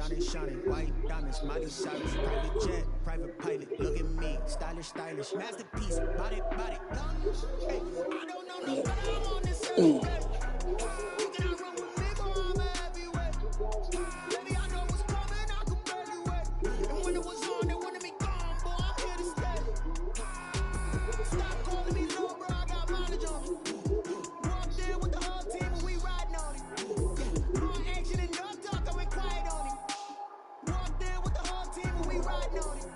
shining, shining. White diamonds, Miley Cyrus, private jet, private pilot. Look at me, stylish, stylish, masterpiece. Body, body. Hey, I don't know no better. I'm on this every day. You cannot run with me, boy. I'm a heavyweight. Baby, I know what's coming. I could barely wait. And when it was on, they wanted me gone, boy. I'm here to stay. Stop calling me low, bro. I got mileage on me. Walked in with the whole team and we riding on it. More action and no talk, I went quiet on it. Walked in with the whole team and we riding on it.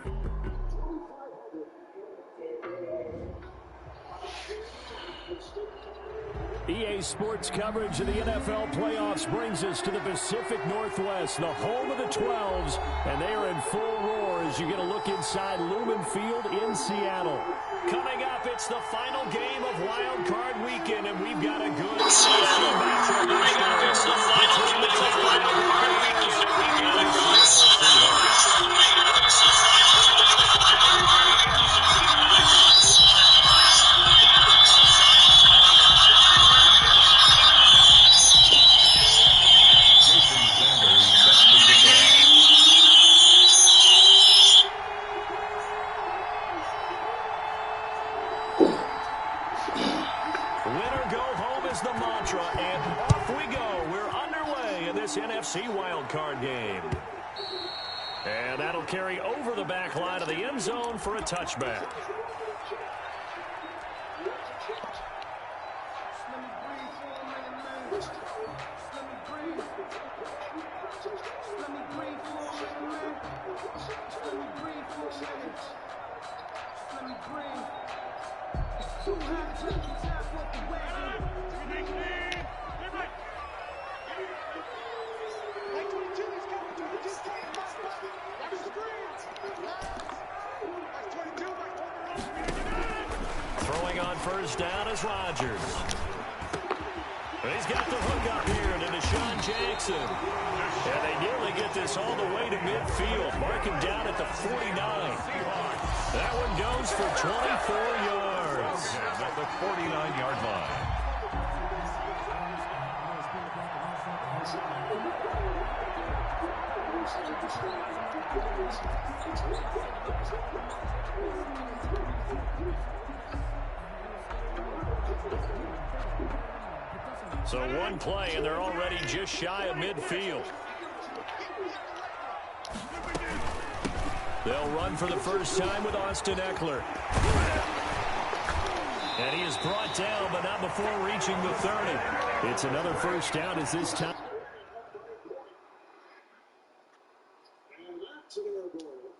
EA Sports coverage of the NFL playoffs brings us to the Pacific Northwest, the home of the 12s, and they are in full roar as you get a look inside Lumen Field in Seattle. Coming up, it's the final game of Wild Card Weekend, and we've got a good NFC matchup. Coming up, it's the final game of Wild Card Weekend, and we've got a good NFC wildcard game. And that'll carry over the back line of the end zone for a touchback. Throwing on first down is Rodgers. He's got the hook up here to Deshaun Jackson. And they nearly get this all the way to midfield. Mark him down at the 49. That one goes for 24 yards. At the 49-yard line. So one play, and they're already just shy of midfield. They'll run for the first time with Austin Eckler. And he is brought down, but not before reaching the 30. It's another first down as this time. And that's an air ball.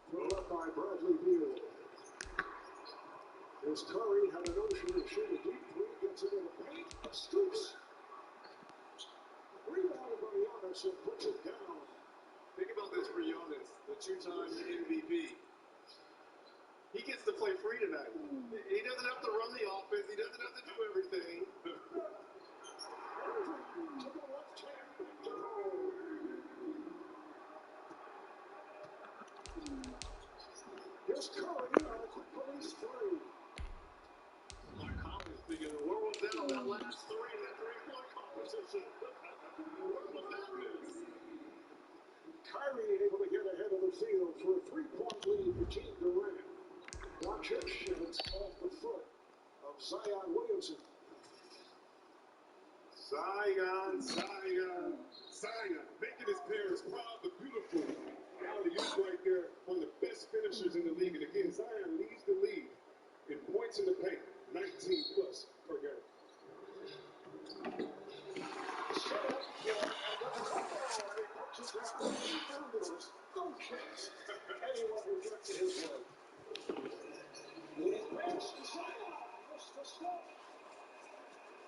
Thrown up by Bradley Beal. As Curry had a notion of shooting a deep three, gets it in the paint, scoops. Rebounded by Giannis and puts it down. Think about this for Giannis, the two-time MVP. He gets to play free tonight. He doesn't have to run the offense. He doesn't have to do everything. To the left hand, back to home. Here's Curry on a quick release three. Mark Collins thinking, where was that on that last three, that three-point competition? Where was that miss? Kyrie able to get ahead of the field for a three-point lead for Team Durant. Watch it, and it's off the foot of Zion Williamson. Zion, making his parents proud, the beautiful. Alley-oop right there, one of the best finishers in the league. And again, Zion leads the league in points in the paint, 19 plus per game. Anyone who gets it his way.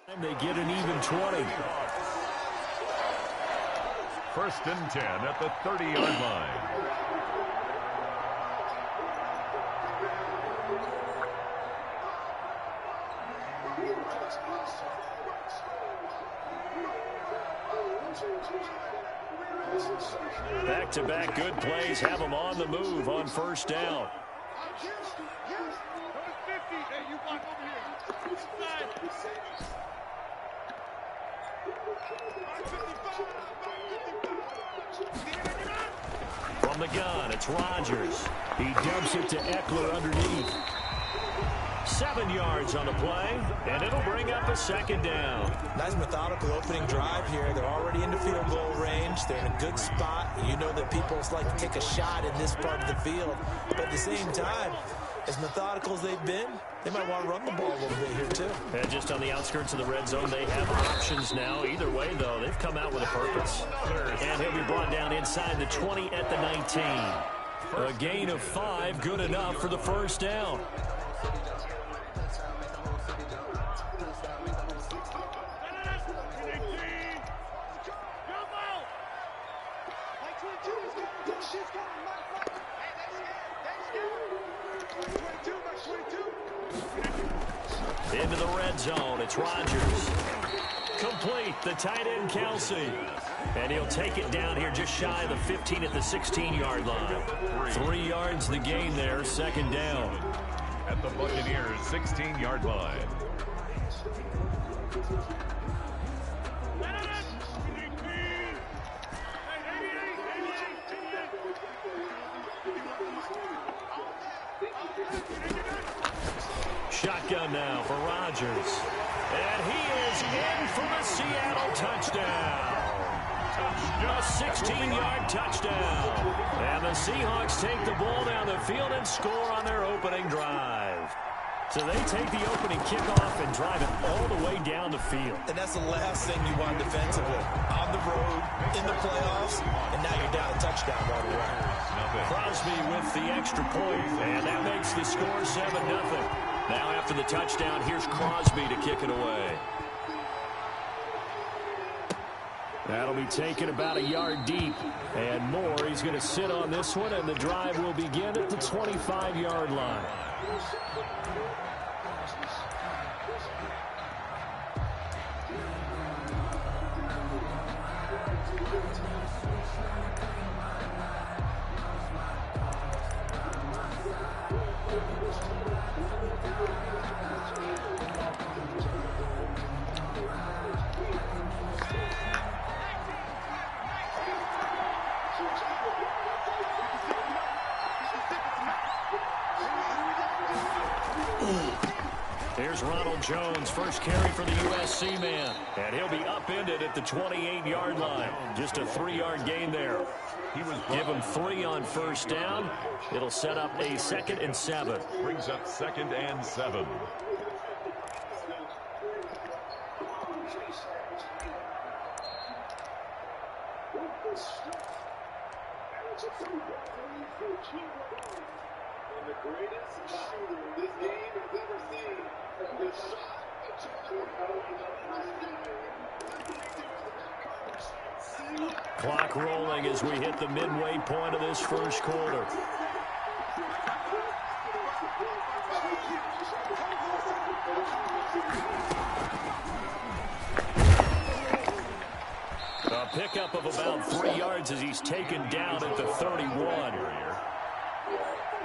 And they get an even 20. First and 10 at the 30-yard line. Back-to-back good plays have them on the move on first down. From the gun, it's Rodgers. He dumps it to Eckler underneath. 7 yards on the play, and it'll bring up a second down. Nice methodical opening drive here. They're already into field goal range. They're in a good spot. You know that people like to take a shot in this part of the field. But at the same time, as methodical as they've been, they might want to run the ball a little bit here too. And just on the outskirts of the red zone, they have options now. Either way, though, they've come out with a purpose. And he'll be brought down inside the 20 at the 19. A gain of 5, good enough for the first down. Into the red zone, it's Rodgers. Complete, the tight end Kelsey. And he'll take it down here just shy of the 15 at the 16-yard line. 3 yards the gain there, second down. At the Buccaneers' 16-yard line. Shotgun now for Rodgers. And he is in for the Seattle touchdown. A 16-yard touchdown. And the Seahawks take the ball down the field and score on their opening drive. So they take the opening kickoff and drive it all the way down the field. And that's the last thing you want defensively. On the road, in the playoffs, and now you're down a touchdown right away. Crosby with the extra point, and that makes the score 7-0. Now after the touchdown, here's Crosby to kick it away. That'll be taken about a yard deep. And more, he's going to sit on this one, and the drive will begin at the 25-yard line. Here's Ronald Jones, first carry for the USC man. And he'll be upended at the 28-yard line. Just a 3-yard gain there. Give him 3 on first down. It'll set up a 2nd and 7. Brings up 2nd and 7. The greatest shooter this game has ever seen. The shot. Clock rolling as we hit the midway point of this first quarter. A pickup of about 3 yards as he's taken down at the 31.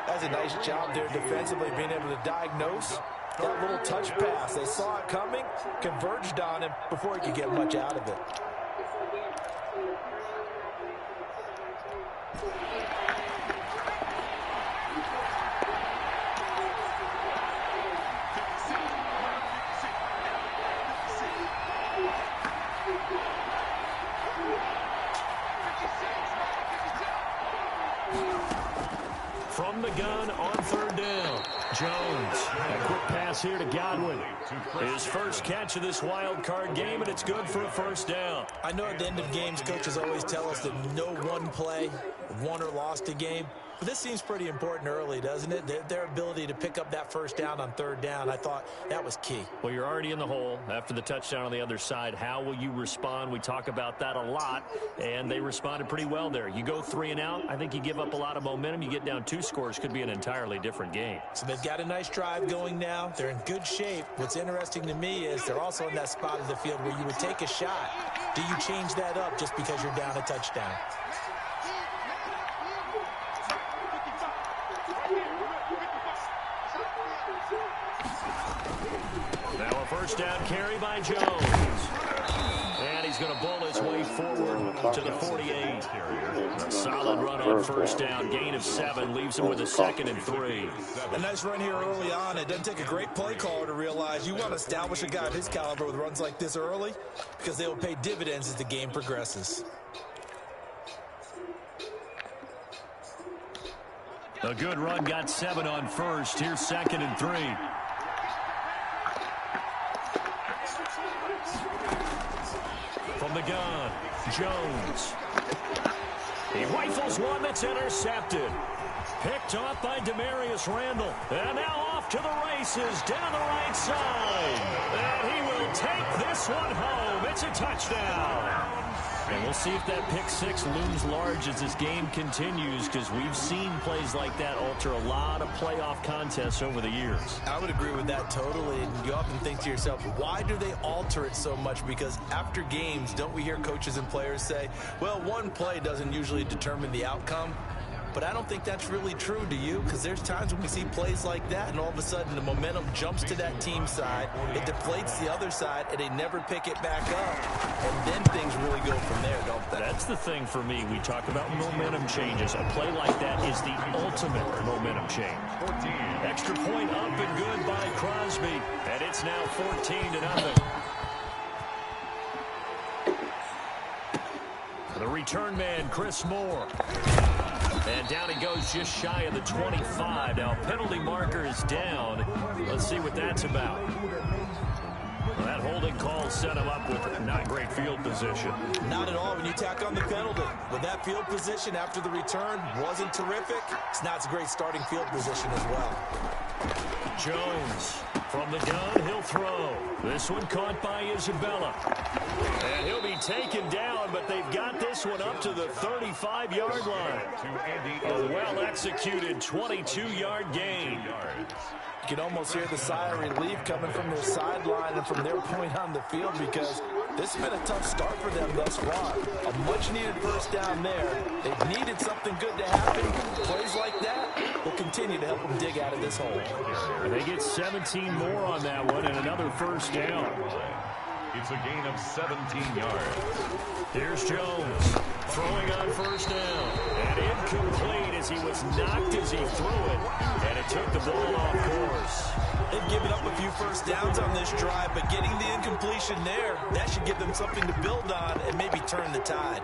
That's a nice job there defensively, being able to diagnose that little touch pass. They saw it coming, converged on him before he could get much out of it. From the gun on third down, Jones. A quick pass here to Godwin. His first catch of this wild card game, and it's good for a first down. I know at the end of games, coaches always tell us that no one play won or lost a game. But this seems pretty important early, doesn't it? Their ability to pick up that first down on third down, I thought that was key. Well, you're already in the hole after the touchdown on the other side. How will you respond? We talk about that a lot, and they responded pretty well there. You go 3 and out, I think you give up a lot of momentum. You get down 2 scores, could be an entirely different game. So they've got a nice drive going now. They're in good shape. What's interesting to me is they're also in that spot of the field where you would take a shot. Do you change that up just because you're down a touchdown? Now a first down carry by Jones. And he's going to bowl his way forward to the 48. Solid run on first down. Gain of 7 leaves him with a 2nd and 3. A nice run here early on. It doesn't take a great play caller to realize you want to establish a guy of his caliber with runs like this early because they will pay dividends as the game progresses. A good run, got 7 on first. Here's 2nd and 3. From the gun, Jones. He rifles one that's intercepted. Picked off by Demarius Randall. And now off to the races down the right side. And he will take this one home. It's a touchdown. And we'll see if that pick 6 looms large as this game continues, because we've seen plays like that alter a lot of playoff contests over the years. I would agree with that totally. And you often think to yourself, why do they alter it so much? Because after games, don't we hear coaches and players say, well, one play doesn't usually determine the outcome? But I don't think that's really true, do you? Because there's times when we see plays like that, and all of a sudden the momentum jumps to that team side, it deflates the other side, and they never pick it back up. And then things really go from there, don't they? That's the thing for me. We talk about momentum changes. A play like that is the ultimate momentum change. 14. Extra point up and good by Crosby. And it's now 14-0. The return man, Chris Moore. And down he goes just shy of the 25. Now, penalty marker is down. Let's see what that's about. Well, that holding call set him up with not great field position. Not at all when you tack on the penalty. With that field position after the return wasn't terrific. It's not a great starting field position as well. Jones from the gun, he'll throw. This one caught by Isabella. And he'll be taken down, but they've got this one up to the 35-yard line. A well-executed 22-yard gain. You can almost hear the sigh of relief coming from their sideline and from their point on the field, because this has been a tough start for them thus far. A much-needed first down there. They've needed something good to happen. Plays like that will continue to help them dig out of this hole. They get 17 more on that one and another first down. It's a gain of 17 yards. Here's Jones throwing on first down. And incomplete as he was knocked as he threw it. And it took the ball off course. They've given up a few first downs on this drive, but getting the incompletion there, that should give them something to build on and maybe turn the tide.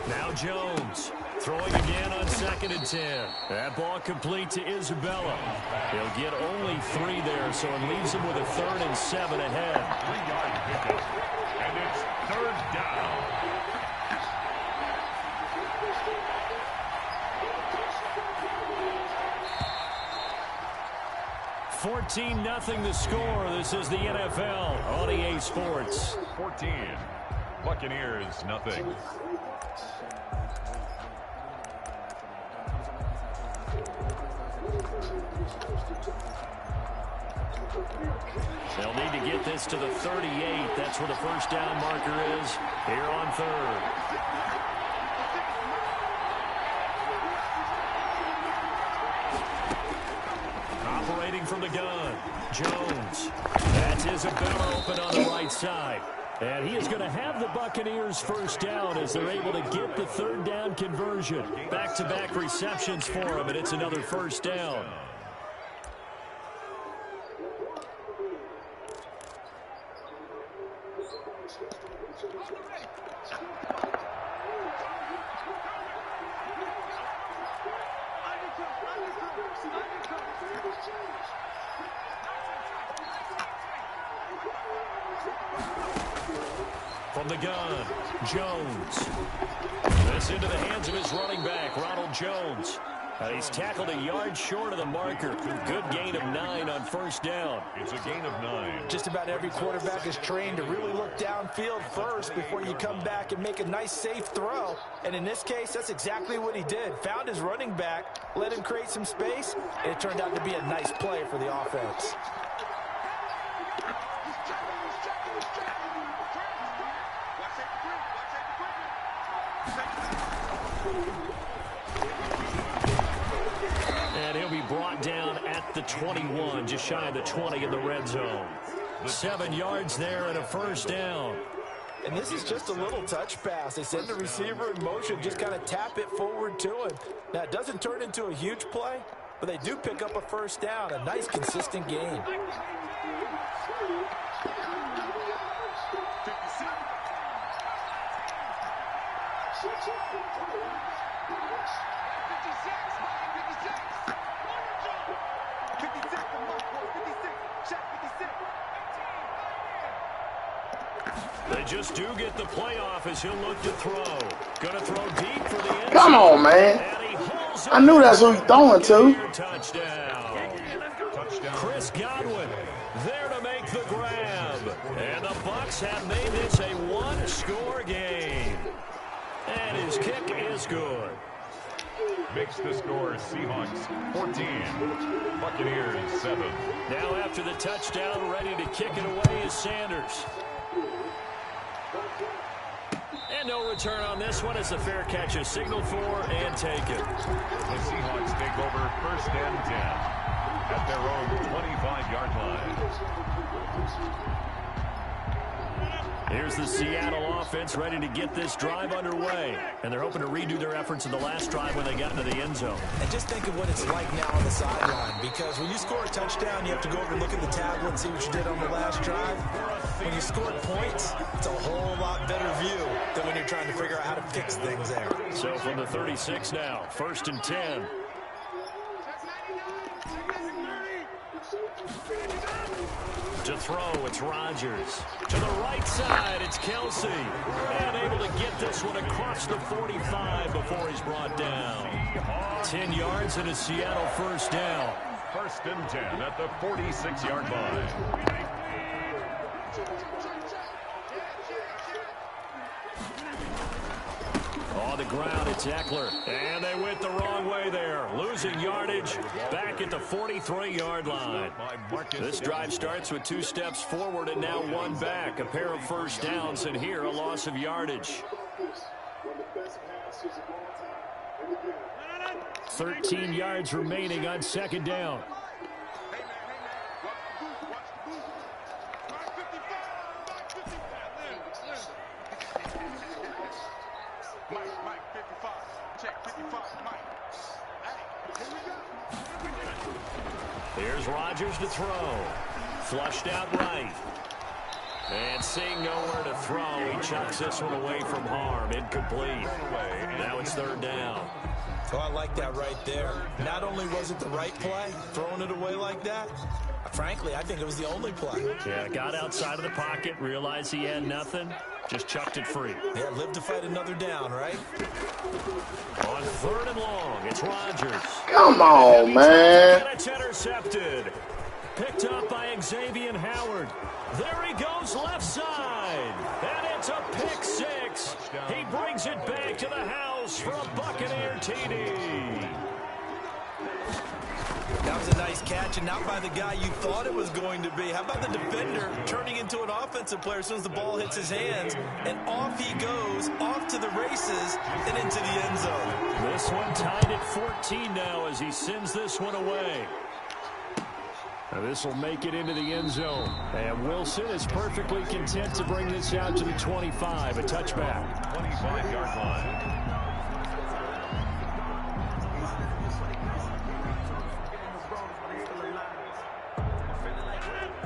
Now Jones throwing again on 2nd and 10. That ball complete to Isabella. He'll get only 3 there, so it leaves him with a 3rd and 7 ahead. 3-yard pickup. And it's 3rd down. $14-0 the score. This is the NFL on EA Sports. 14. Buccaneers, nothing. They'll need to get this to the 38. That's where the first down marker is here on 3rd. Operating from the gun, Jones. That's Isabella open on the right side. And he is going to have the Buccaneers first down as they're able to get the 3rd down conversion. Back-to-back receptions for him, and it's another first down. From the gun, Jones. This into the hands of his running back, Ronald Jones. He's tackled a yard short of the marker. Good gain of 9 on first down. It's a gain of 9. Just about every quarterback is trained to really look downfield first before you come back and make a nice, safe throw. And in this case, that's exactly what he did. Found his running back, let him create some space, and it turned out to be a nice play for the offense. brought down at the 21, just shy of the 20 in the red zone. 7 yards there and a first down. And this is just a little touch pass. They send the receiver in motion, just kind of tap it forward to him. Now, it doesn't turn into a huge play, but they do pick up a first down. A nice, consistent gain. They just do get the playoff as he'll look to throw. Gonna throw deep for the end. Come on, man. I knew that's who he's throwing to. Touchdown. Chris Godwin there to make the grab. And the Bucs have made this a one-score game. And his kick is good. Makes the score Seahawks 14, Buccaneers 7. Now after the touchdown, ready to kick it away is Sanders. And no return on this one as the fair catch is signaled for and taken. The Seahawks take over first and 10 at their own 25-yard line. Here's the Seattle offense ready to get this drive underway. And they're hoping to redo their efforts in the last drive when they got into the end zone. And just think of what it's like now on the sideline, because when you score a touchdown, you have to go over and look at the tablet and see what you did on the last drive. When you scored points, it's a whole lot better view than when you're trying to figure out how to fix things there. So from the 36 now, first and 10. To throw, it's Rodgers. To the right side, it's Kelsey. And able to get this one across the 45 before he's brought down. 10 yards and a Seattle first down. First and 10 at the 46-yard line. On the ground, it's Eckler. And they went the wrong way there. Losing yardage back at the 43-yard line. This drive starts with 2 steps forward and now 1 back. A pair of first downs, and here a loss of yardage. 13 yards remaining on second down. Here's Rodgers to throw. Flushed out right. And seeing nowhere to throw, he chucks this one away from harm. Incomplete. Now it's third down. Oh, I like that right there. Not only was it the right play, throwing it away like that, frankly, I think it was the only play. Yeah, got outside of the pocket, realized he had nothing, just chucked it free. Yeah, live to fight another down, right? On third and long, it's Rodgers. Come on, man. And it's intercepted. Picked up by Xavier Howard. There he goes left side. And it's a pick six. He brings it back to the house for a Buccaneer TD. That was a nice catch, and not by the guy you thought it was going to be. How about the defender turning into an offensive player as soon as the ball hits his hands, and off he goes, off to the races, and into the end zone. This one tied at 14 now as he sends this one away. Now this will make it into the end zone. And Wilson is perfectly content to bring this out to the 25, a touchback. 25-yard line.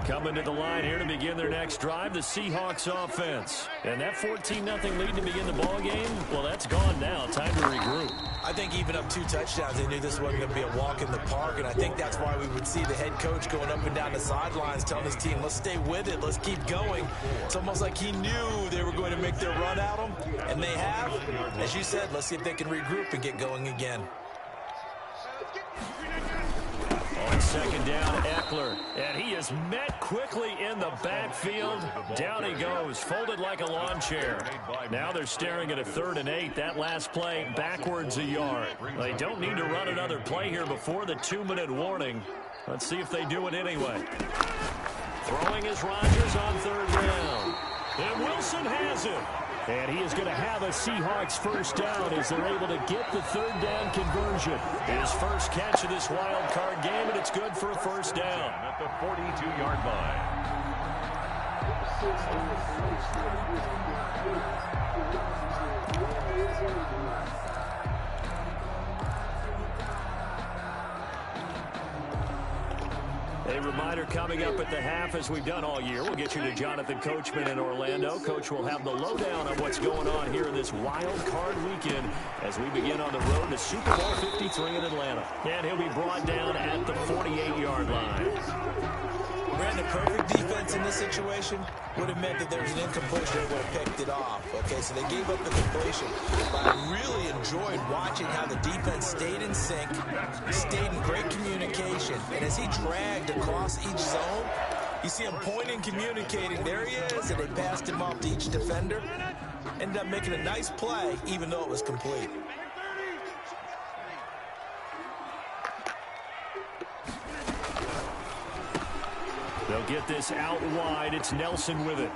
Coming to the line here to begin their next drive, the Seahawks offense. And that 14-0 lead to begin the ball game, well, that's gone now. Time to regroup. I think even up 2 touchdowns, they knew this wasn't going to be a walk in the park, and I think that's why we would see the head coach going up and down the sidelines telling his team, let's stay with it, let's keep going. It's almost like he knew they were going to make their run at him, and they have. As you said, let's see if they can regroup and get going again. On second down, Eckler. And he is met quickly in the backfield. Down he goes, folded like a lawn chair. Now they're staring at a 3rd and 8. That last play backwards a yard. They don't need to run another play here before the 2-minute warning. Let's see if they do it anyway. Throwing is Rodgers on 3rd down. And Wilson has it. And he is going to have a Seahawks first down as they're able to get the third down conversion. His first catch of this wild card game, and it's good for a first down. At the 42-yard line. A reminder coming up at the half, as we've done all year. We'll get you to Jonathan Coachman in Orlando. Coach will have the lowdown on what's going on here in this wild card weekend as we begin on the road to Super Bowl 53 in Atlanta. And he'll be brought down at the 48-yard line. Brandon, perfect defense in this situation would have meant that there was an incompletion that would have picked it off. Okay, so they gave up the completion. But I really enjoyed watching how the defense stayed in sync, stayed in great communication. And as he dragged across each zone, you see him pointing, communicating. There he is, and they passed him off to each defender. Ended up making a nice play, even though it was complete. They'll get this out wide. It's Nelson with it.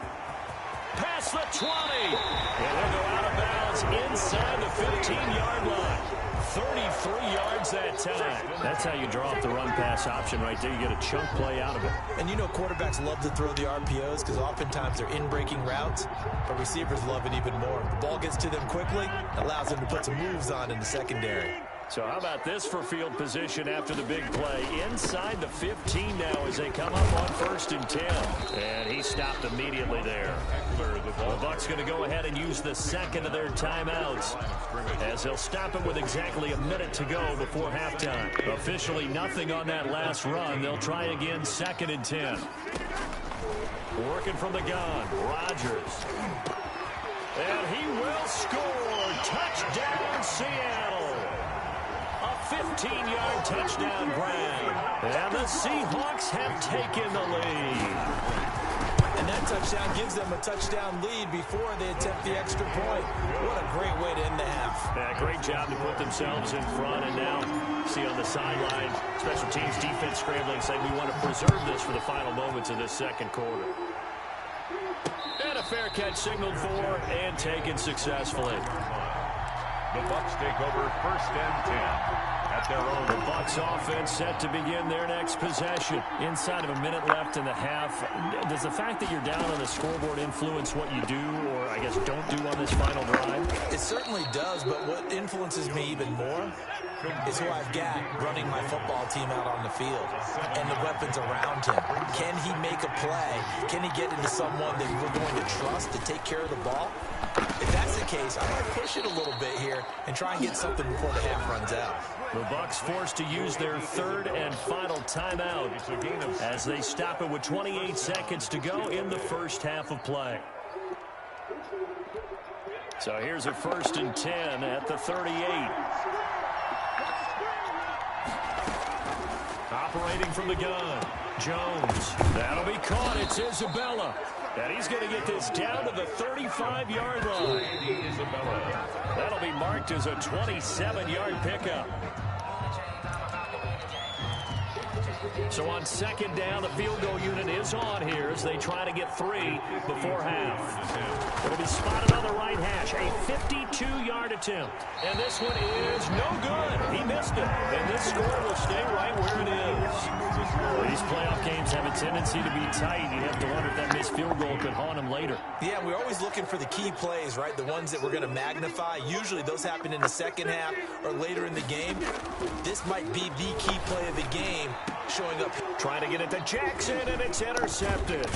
Past the 20. And they'll go out of bounds inside the 15-yard line. 33 yards that time. That's how you draw up the run-pass option right there. You get a chunk play out of it. And you know quarterbacks love to throw the RPOs because oftentimes they're in-breaking routes, but receivers love it even more. The ball gets to them quickly, allows them to put some moves on in the secondary. So how about this for field position after the big play? Inside the 15 now as they come up on 1st and 10. And he stopped immediately there. The Bucs going to go ahead and use the second of their timeouts as they'll stop it with exactly a minute to go before halftime. Officially nothing on that last run. They'll try again 2nd and 10. Working from the gun, Rodgers. And he will score. Touchdown, Seattle. 15-yard touchdown grab. And the Seahawks have taken the lead. And that touchdown gives them a touchdown lead before they attempt the extra point. What a great way to end the half. Yeah, great job to put themselves in front. And now, see on the sideline, special teams defense scrambling, saying we want to preserve this for the final moments of this second quarter. And a fair catch signaled for and taken successfully. The Bucs take over 1st and 10. Their own. The Bucs offense set to begin their next possession. Inside of a minute left in the half. Does the fact that you're down on the scoreboard influence what you do, or I guess don't do on this final drive? It certainly does, but what influences me even more is who I've got running my football team out on the field and the weapons around him. Can he make a play? Can he get into someone that we're going to trust to take care of the ball? If that's the case, I might push it a little bit here and try and get something before the half runs out. The Bucs forced to use their 3rd and final timeout as they stop it with 28 seconds to go in the first half of play. So here's a 1st and 10 at the 38. Operating from the gun, Jones. That'll be caught. It's Isabella. And he's going to get this down to the 35-yard line. That'll be marked as a 27-yard pickup. So on 2nd down, the field goal unit is on here as they try to get 3 before half. It'll be spotted on the right hash. A 52-yard attempt. And this one is no good. He missed it. And this score will stay right where it is. These playoff games have a tendency to be tight. You have to wonder if that missed field goal could haunt him later. Yeah, we're always looking for the key plays, right? The ones that we're going to magnify. Usually those happen in the second half or later in the game. This might be the key play of the game. Showing up. Trying to get it to Jackson, and it's intercepted.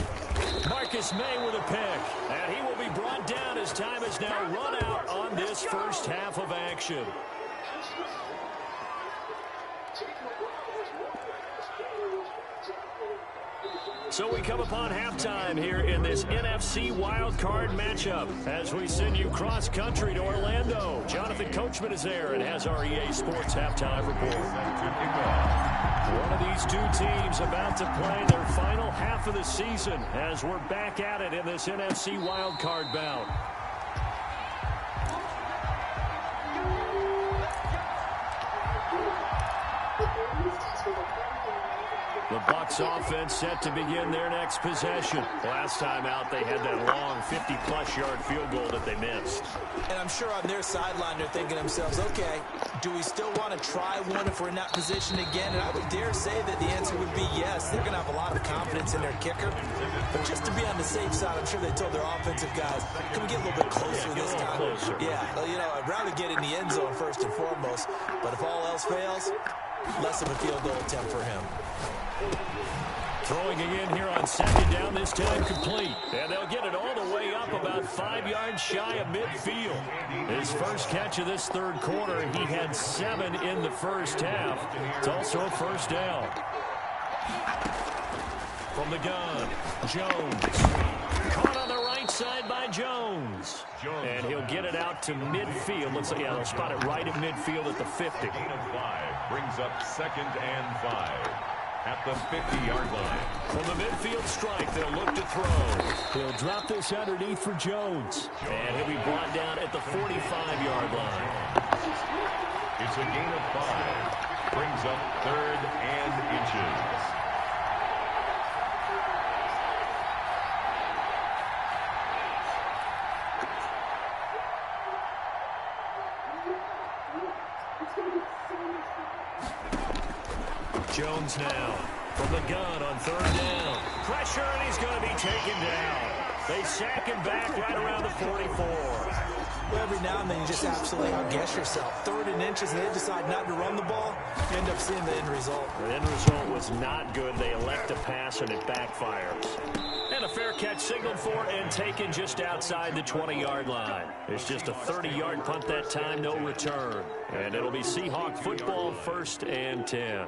Marcus May with a pick. And he will be brought down as time is now run out on this first half of action. So we come upon halftime here in this NFC wildcard matchup as we send you cross-country to Orlando. Jonathan Coachman is there and has our EA Sports halftime report. One of these two teams about to play their final half of the season as we're back at it in this NFC wildcard bout. The Bucs offense set to begin their next possession. Last time out, they had that long 50-plus yard field goal that they missed. And I'm sure on their sideline, they're thinking to themselves, okay, do we still want to try one if we're in that position again? And I would dare say that the answer would be yes. They're going to have a lot of confidence in their kicker. But just to be on the safe side, I'm sure they told their offensive guys, can we get a little bit closer this time? Closer. Yeah, well, you know, I'd rather get in the end zone first and foremost. But if all else fails, less of a field goal attempt for him. Throwing again here on second down, this time complete. And they'll get it all the way up about 5 yards shy of midfield. His first catch of this third quarter, he had 7 in the first half. It's also a first down. From the gun, Jones. Caught on the right side by Jones. And he'll get it out to midfield. Looks like, yeah, they'll spot it right at midfield at the 50. Gain of 5 brings up 2nd and 5. At the 50-yard line. From the midfield strike, they'll look to throw. He'll drop this underneath for Jones. And he'll be brought down at the 45-yard line. It's a gain of 5. Brings up 3rd and inches. Jones now from the gun on 3rd down. Pressure, and he's going to be taken down. They sack him back right around the 44. Well, every now and then you just absolutely outguess yourself. 3rd and inches, and they decide not to run the ball. You end up seeing the end result. The end result was not good. They elect to pass, and it backfires. And a fair catch signaled for and taken just outside the 20-yard line. It's just a 30-yard punt that time, no return. And it'll be Seahawk football, 1st and 10.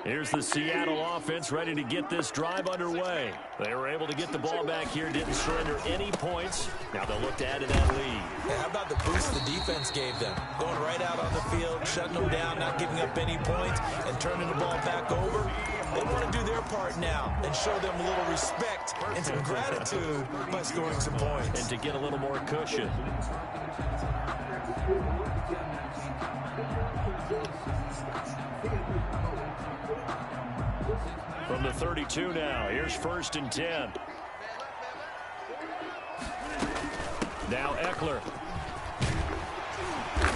Here's the Seattle offense ready to get this drive underway. They were able to get the ball back here, didn't surrender any points. Now they'll look to add to that lead. Yeah, how about the boost the defense gave them? Going right out on the field, shutting them down, not giving up any points, and turning the ball back over. They want to do their part now and show them a little respect and some gratitude by scoring some points. And to get a little more cushion. From the 32 now, here's 1st and 10. Now Eckler.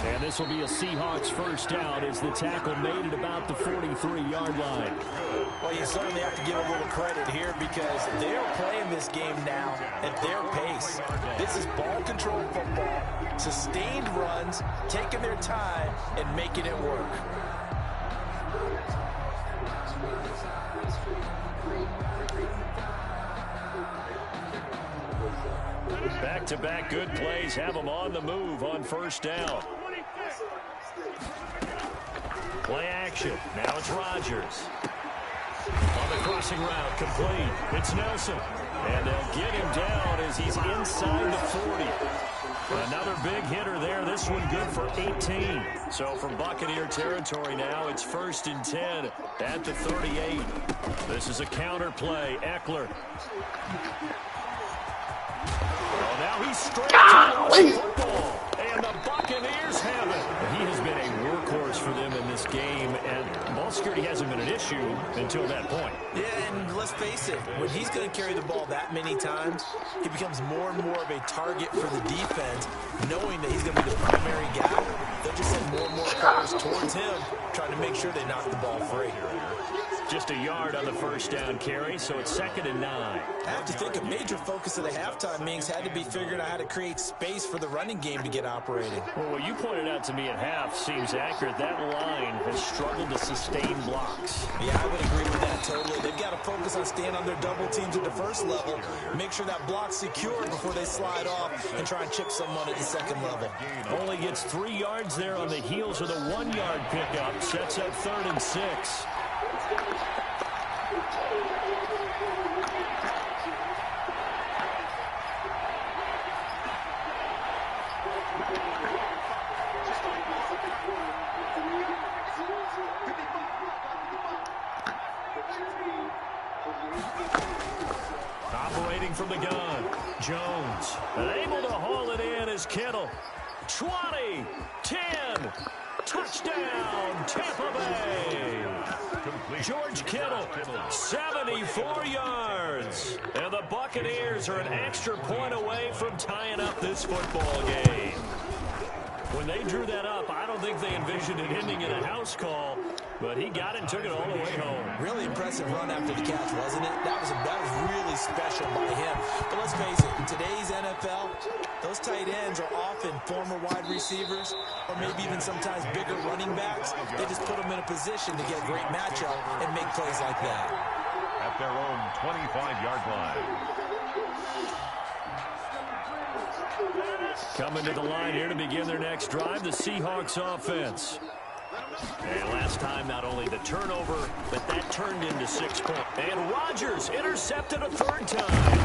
And this will be a Seahawks first down as the tackle made at about the 43-yard line. Well, you certainly have to give a little credit here because they're playing this game now at their pace. This is ball control football, sustained runs, taking their time, and making it work. Back-to-back good plays have them on the move on 1st down. Play action. Now it's Rodgers. On the crossing route, complete. It's Nelson. And they'll get him down as he's inside the 40. Another big hitter there. This one good for 18. So from Buccaneer territory now, it's 1st and 10 at the 38. This is a counter play. Eckler. Oh, now he's straight to the football. And the Buccaneers have it. He has been a workhorse for them in this game, and ball security hasn't been an issue until that point. Yeah, and let's face it, when he's going to carry the ball that many times, he becomes more and more of a target for the defense, knowing that he's going to be the primary guy. They'll just send more and more players towards him, trying to make sure they knock the ball free. Just a yard on the first down carry, so it's 2nd and 9. I have to think a major focus of the halftime, Mings, had to be figuring out how to create space for the running game to get operating. Well, what you pointed out to me at half seems accurate. That line has struggled to sustain blocks. Yeah, I would agree with that totally. They've got to focus on staying on their double teams at the first level, make sure that block's secured before they slide off and try and chip someone at the second level. Only gets 3 yards there on the heels of the 1-yard pickup. Sets up 3rd and 6. Operating from the gun, Jones able to haul it in is Kittle. 20, 10, touchdown, Tampa Bay. George Kittle, 74 yards. And the Buccaneers are an extra point away from tying up this football game. When they drew that up, I don't think they envisioned it ending in a house call, but he got it and took it all the way home. Really impressive run after the catch, wasn't it? That was really special by him. But let's face it, in today's NFL, those tight ends are often former wide receivers or maybe even sometimes bigger running backs. They just put them in a position to get a great matchup and make plays like that. At their own 25-yard line. Coming to the line here to begin their next drive, the Seahawks offense. And last time, not only the turnover, but that turned into 6 points. And Rodgers intercepted a third time.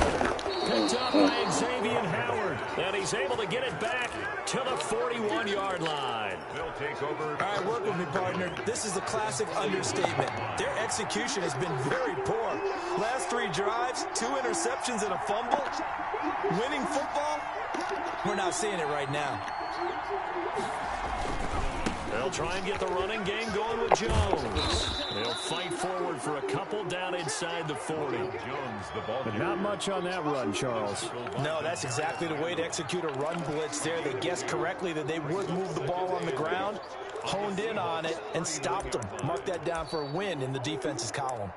Picked up by Xavier Howard. And he's able to get it back to the 41-yard line. They'll take over. All right, work with me, partner. This is a classic understatement. Their execution has been very poor. Last 3 drives, 2 interceptions and a fumble. Winning football? We're not seeing it right now. They'll try and get the running game going with Jones. They'll fight forward for a couple down inside the 40. Jones, the ball. But not much on that run, Charles. No, that's exactly the way to execute a run blitz there. They guessed correctly that they would move the ball on the ground, honed in on it, and stopped them. Mark that down for a win in the defense's column.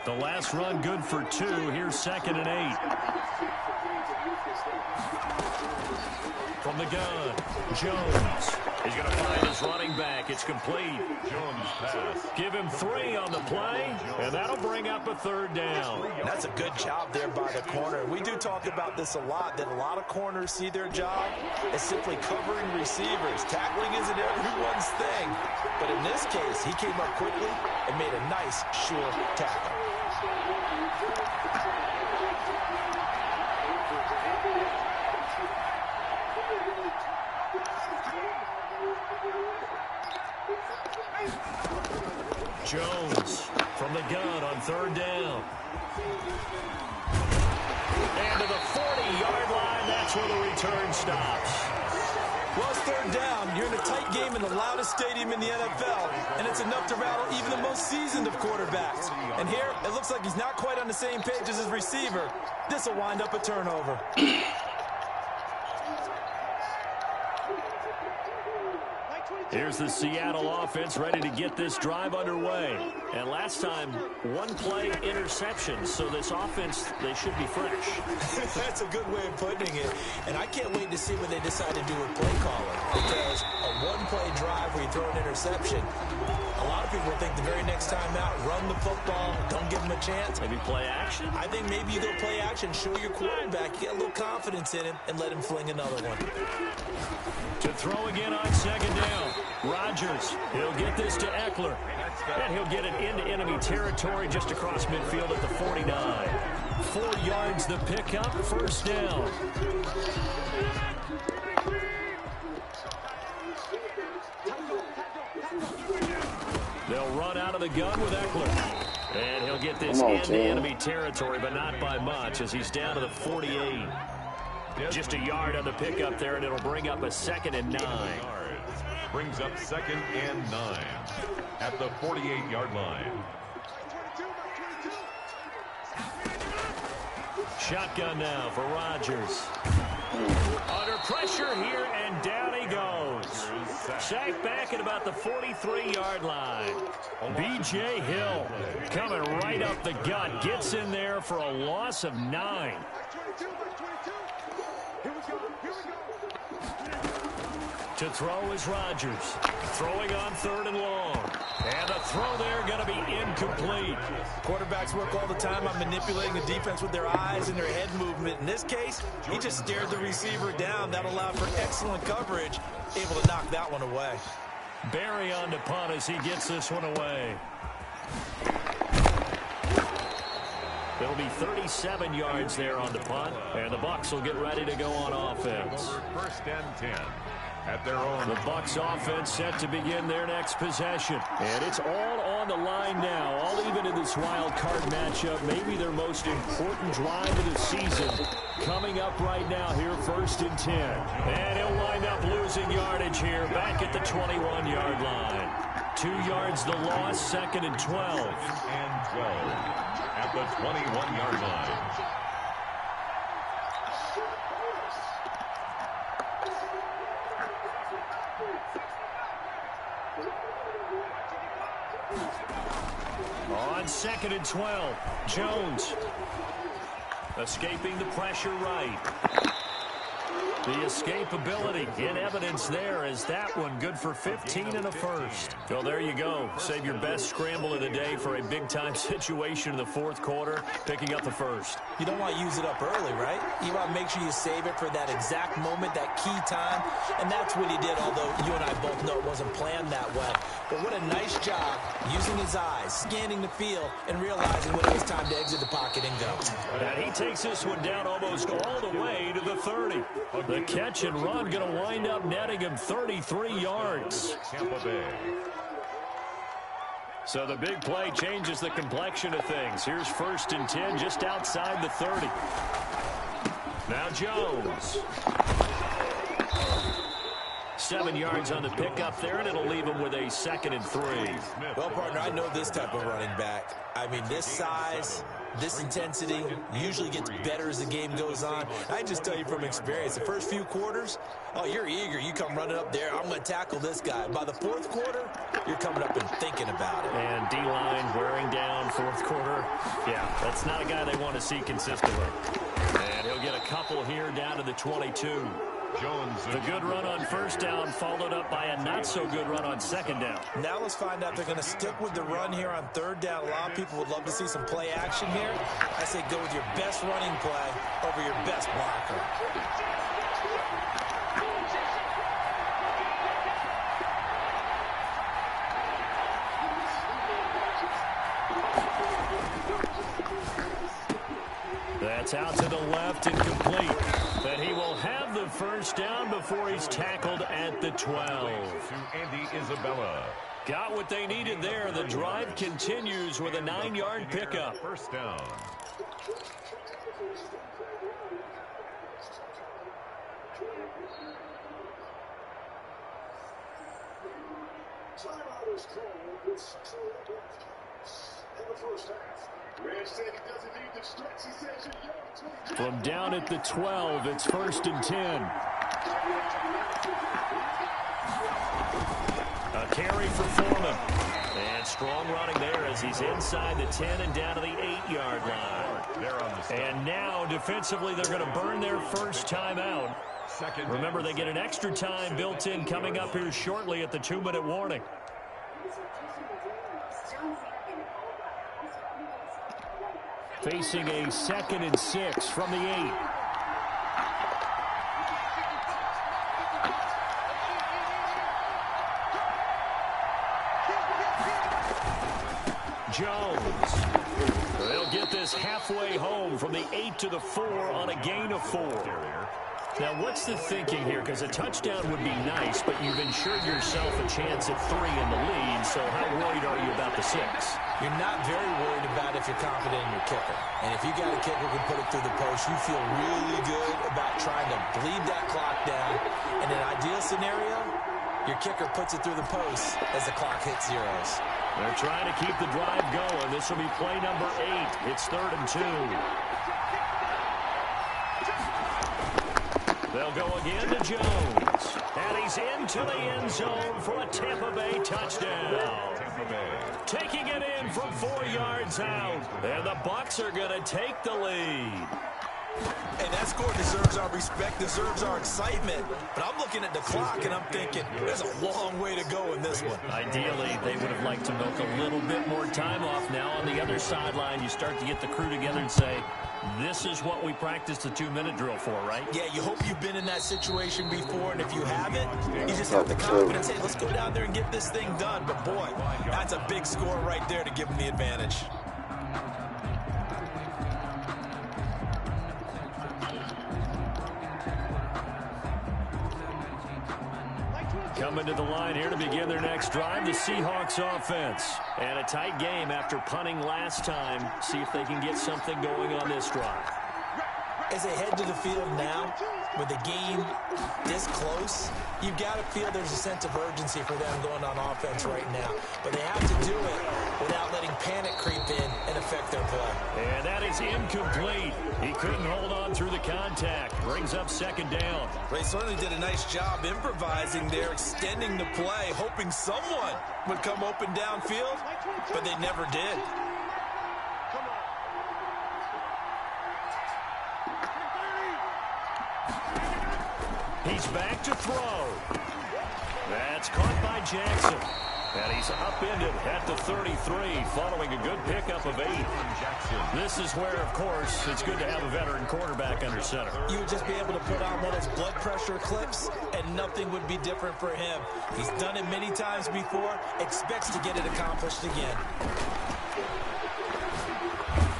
The last run good for 2. Here's 2nd and 8. From the gun, Jones. He's going to find his running back. It's complete. Jones pass. Give him 3 on the play, and that'll bring up a 3rd down. That's a good job there by the corner. We do talk about this a lot, that a lot of corners see their job as simply covering receivers. Tackling isn't everyone's thing. But in this case, he came up quickly and made a nice, sure tackle. Jones from the gun on 3rd down. And to the 40-yard line, that's where the return stops. Well, it's 3rd down. You're in a tight game in the loudest stadium in the NFL, and it's enough to rattle even the most seasoned of quarterbacks. And here, it looks like he's not quite on the same page as his receiver. This will wind up a turnover. Here's the Seattle offense ready to get this drive underway. And last time, 1-play interception. So this offense, they should be fresh. That's a good way of putting it. And I can't wait to see what they decide to do with play calling. Because a 1-play drive where you throw an interception, a lot of people think the very next time out, run the football, don't give them a chance. Maybe play action? I think maybe you go play action, show your quarterback, get a little confidence in him, and let him fling another one. To throw again on 2nd down. Rodgers, he'll get this to Eckler. And he'll get it into enemy territory just across midfield at the 49. 4 yards the pickup, 1st down. They'll run out of the gun with Eckler. And he'll get this into enemy territory, but not by much as he's down to the 48. Just a yard on the pickup there, and it'll bring up a 2nd and 9. Brings up 2nd and 9 at the 48-yard line. Shotgun now for Rodgers. Under pressure here, and down he goes. Sacked back at about the 43-yard line. B.J. Hill coming right up the gut. Gets in there for a loss of 9. To throw is Rodgers. Throwing on 3rd and long. And the throw there going to be incomplete. Quarterbacks work all the time on manipulating the defense with their eyes and their head movement. In this case, he just stared the receiver down. That allowed for excellent coverage. Able to knock that one away. Barry on to punt as he gets this one away. It'll be 37 yards there on the punt. And the Bucs will get ready to go on offense. 1st and 10. At their own. The Bucs offense set to begin their next possession. And it's all on on the line now, all even in this wild card matchup. Maybe their most important drive of the season coming up right now here, 1st and 10. And he'll wind up losing yardage here back at the 21-yard line. 2 yards the loss, 2nd and 12. And 12 at the 21-yard line. On 2nd and 12, Jones escaping the pressure right. The escapability in evidence there is that one good for 15 and a first. Well, there you go. Save your best scramble of the day for a big-time situation in the 4th quarter, picking up the first. You don't want to use it up early, right? You want to make sure you save it for that exact moment, that key time, and that's what he did, although you and I both know it wasn't planned that way. But what a nice job using his eyes, scanning the field, and realizing when it was time to exit the pocket and go. And he takes this one down almost all the way to the 30. The catch and run going to wind up netting him 33 yards. Tampa Bay. So the big play changes the complexion of things. Here's 1st and 10 just outside the 30. Now Jones. 7 yards on the pickup there, and it'll leave him with a 2nd and 3. Well, partner, I know this type of running back. I mean, this size, this intensity usually gets better as the game goes on. I just tell you from experience, the first few quarters, oh, you're eager. You come running up there, I'm going to tackle this guy. By the 4th quarter, you're coming up and thinking about it. And D-line wearing down 4th quarter. Yeah, that's not a guy they want to see consistently. And he'll get a couple here down to the 22. Jones. The good run on 1st down followed up by a not-so-good run on 2nd down. Now let's find out if they're going to stick with the run here on 3rd down. A lot of people would love to see some play action here. I say go with your best running play over your best blocker. That's out to the left and complete. But he will have the 1st down before he's tackled at the 12. To Andy Isabella. Got what they needed there. The drive continues with a 9-yard pickup. 1st down. Timeout is called with 6:08 left in the first half. Man said he doesn't need the stretch. He says you're young. From down at the 12, it's 1st and 10. A carry for Foreman. And strong running there as he's inside the 10 and down to the 8-yard line. And now, defensively, they're going to burn their first timeout. Remember, they get an extra time built in coming up here shortly at the 2-minute warning. Facing a 2nd and 6 from the 8. Jones. They'll get this halfway home from the 8 to the 4 on a gain of 4. Now, what's the thinking here? Because a touchdown would be nice, but you've ensured yourself a chance at 3 in the lead, so how worried are you about the 6? You're not very worried about if you're confident in your kicker. And if you got a kicker who can put it through the post, you feel really good about trying to bleed that clock down. In an ideal scenario, your kicker puts it through the post as the clock hits zeros. They're trying to keep the drive going. This will be play number 8. It's 3rd and 2. They'll go again to Jones. And he's into the end zone for a Tampa Bay touchdown. Tampa Bay. Taking it in from 4 yards out. And the Bucs are going to take the lead. And that score deserves our respect, deserves our excitement. But I'm looking at the clock, and I'm thinking, there's a long way to go in this one. Ideally, they would have liked to milk a little bit more time off. Now on the other sideline, you start to get the crew together and say, this is what we practiced the 2-minute drill for, right? Yeah, you hope you've been in that situation before, and if you haven't, you just have the confidence, hey, let's go down there and get this thing done. But, boy, that's a big score right there to give them the advantage. Coming to the line here to begin their next drive, the Seahawks offense. And a tight game after punting last time. See if they can get something going on this drive. As they head to the field now, with the game this close, you've got to feel there's a sense of urgency for them going on offense right now. But they have to do it without letting panic creep in and affect their play. And that is incomplete. He couldn't hold on through the contact. Brings up second down. They certainly did a nice job improvising there, extending the play, hoping someone would come open downfield, but they never did. He's back to throw. That's caught by Jackson. And he's upended at the 33 following a good pickup of 8. This is where, of course, it's good to have a veteran quarterback under center. You would just be able to put on one of those blood pressure clips, and nothing would be different for him. He's done it many times before, expects to get it accomplished again.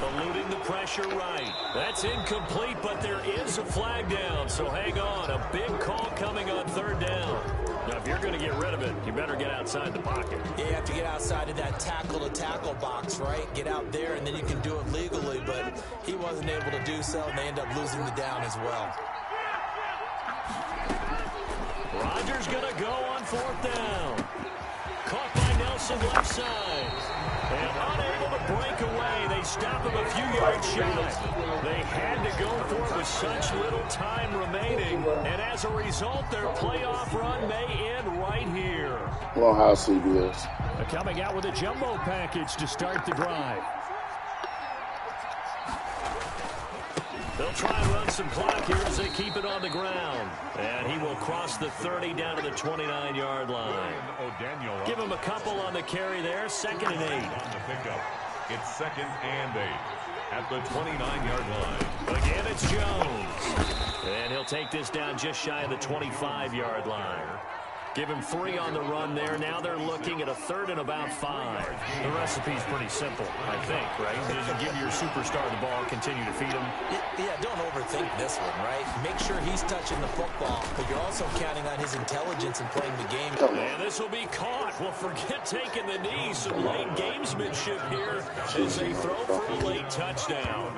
Eluding the pressure right. That's incomplete, but there is a flag down, so hang on. A big call coming on third down. Now, if you're going to get rid of it, you better get outside the pocket. Yeah, you have to get outside of that tackle-to-tackle box, right? Get out there, and then you can do it legally, but he wasn't able to do so, and they end up losing the down as well. Rodgers going to go on fourth down. Caught by Nelson left side. And unable to break away. They stop him a few yards shy. They had to go for it with such little time remaining. And as a result, their playoff run may end right here. Well, how CBS. Coming out with a jumbo package to start the drive. They'll try and run some clock here as they keep it on the ground. And he will cross the 30 down to the 29-yard line. Give him a couple on the carry there. 2nd and 8. On the pickup. It's 2nd and 8 at the 29-yard line. Again, it's Jones. And he'll take this down just shy of the 25-yard line. Give him 3 on the run there. Now they're looking at a 3rd and about 5. The recipe's pretty simple, I think, right? Just give your superstar the ball, continue to feed him. Yeah, don't overthink this one, right? Make sure he's touching the football, but you're also counting on his intelligence in playing the game. And this will be caught. Well, forget taking the knee. Some late gamesmanship here as they throw for a late touchdown.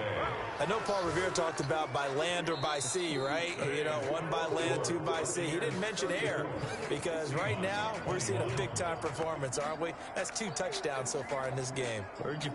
I know Paul Revere talked about by land or by sea, right? You know, 1 by land, 2 by sea. He didn't mention air because right now we're seeing a big-time performance, aren't we? That's 2 touchdowns so far in this game. Where'd you